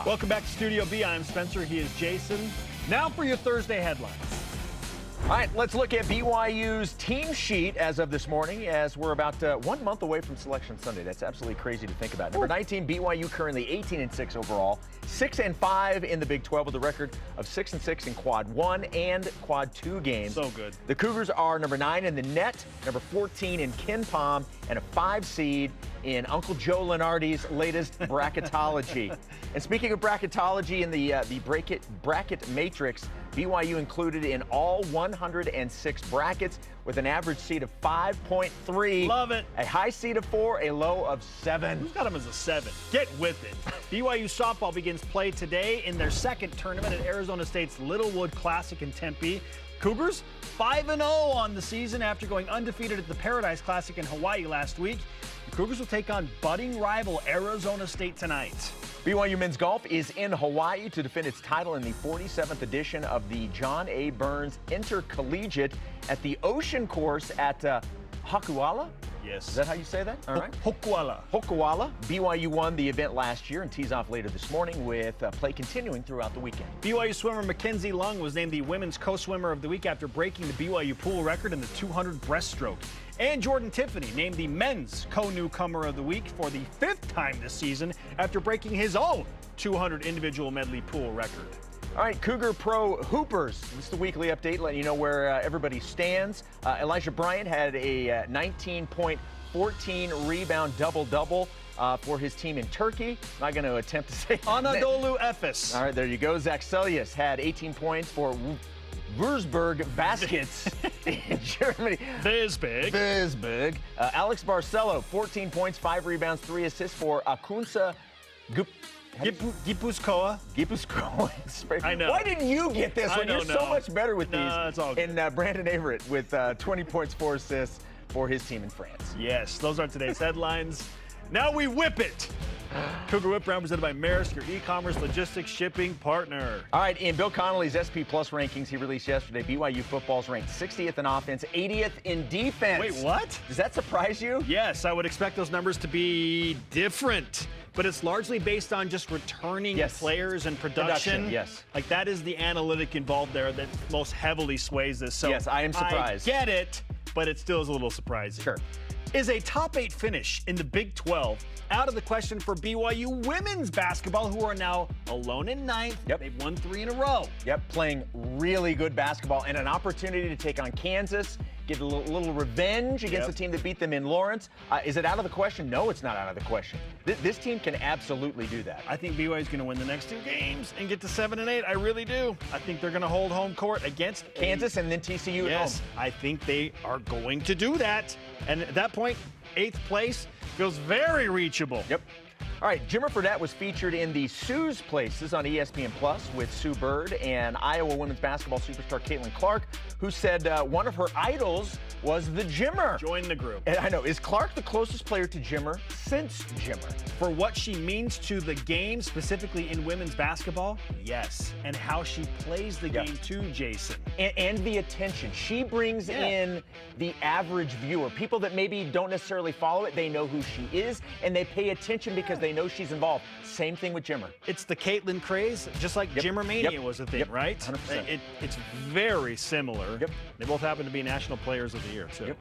Welcome back to Studio B. I'm Spencer. He is Jason. Now for your Thursday headlines. All right, let's look at BYU's team sheet as of this morning, as we're about 1 month away from Selection Sunday. That's absolutely crazy to think about. Number 19, BYU, currently 18-6 overall, 6-5 in the Big 12 with a record of 6-6 in Quad 1 and Quad 2 games. So good. The Cougars are number 9 in the net, number 14 in Ken Pom, and a 5 seed in Uncle Joe Lenardi's latest bracketology. And speaking of bracketology in the bracket matrix, BYU included in all 106 brackets with an average seed of 5.3. Love it. A high seed of 4, a low of 7. Who's got him as a 7? Get with it. BYU softball begins play today in their second tournament at Arizona State's Littlewood Classic in Tempe. Cougars 5-0 on the season after going undefeated at the Paradise Classic in Hawaii last week. The Cougars will take on budding rival Arizona State tonight. BYU men's golf is in Hawaii to defend its title in the 47th edition of the John A. Burns Intercollegiate at the Ocean Course at Hakuala. Yes. Is that how you say that? All right. Hokuala. Hokuala. BYU won the event last year and tees off later this morning with play continuing throughout the weekend. BYU swimmer Mackenzie Lung was named the Women's Co-Swimmer of the Week after breaking the BYU pool record in the 200 breaststroke. And Jordan Tiffany named the Men's Co-Newcomer of the Week for the 5th time this season after breaking his own 200 individual medley pool record. All right, Cougar Pro Hoopers. This is the weekly update, letting you know where everybody stands. Elijah Bryant had a 19-point, 14-rebound double-double for his team in Turkey. I'm not going to attempt to say Anadolu Efes. All right, there you go. Zach Sellius had 18 points for Würzburg Baskets in Germany. Würzburg. Alex Barcelo, 14 points, 5 rebounds, 3 assists for Akunsa Gipuskoa. I know. Why didn't you get this one? You're so much better with these. It's all good. And Brandon Averett with 20 points, 4 assists for his team in France. Yes, those are today's headlines. Now we whip it. Cougar Whip Round presented by Maersk, your e-commerce logistics shipping partner. All right, in Bill Connolly's SP Plus rankings he released yesterday, BYU football's ranked 60th in offense, 80th in defense. Wait, what? Does that surprise you? Yes, I would expect those numbers to be different. But it's largely based on just returning players and production. Yes. Like, that is the analytic involved there that most heavily sways this. So yes, I am surprised. I get it, but it still is a little surprising. Sure. Is a top 8 finish in the Big 12 out of the question for BYU women's basketball, who are now alone in 9th? Yep. They've won 3 in a row. Yep, playing really good basketball and an opportunity to take on Kansas, get a little revenge against the team that beat them in Lawrence. Is it out of the question? No, it's not out of the question. This team can absolutely do that. I think BYU is going to win the next 2 games and get to 7 and 8. I really do. I think they're going to hold home court against Kansas and then TCU at home. Yes, I think they are going to do that. And at that point, 8th place feels very reachable. Yep. All right, Jimmer Fredette was featured in the Sue's Places on ESPN Plus with Sue Bird and Iowa women's basketball superstar Caitlin Clark, who said one of her idols was the Jimmer. Join the group. And I know. Is Clark the closest player to Jimmer since Jimmer? For what she means to the game, specifically in women's basketball, yes. And how she plays the game too, Jason. And the attention. She brings in the average viewer. People that maybe don't necessarily follow it, they know who she is, and they pay attention because they know she's involved. Same thing with Jimmer. It's the Caitlin craze, just like Jimmer Mania was a thing, right? 100%. It's very similar. They both happen to be national players of the year, too.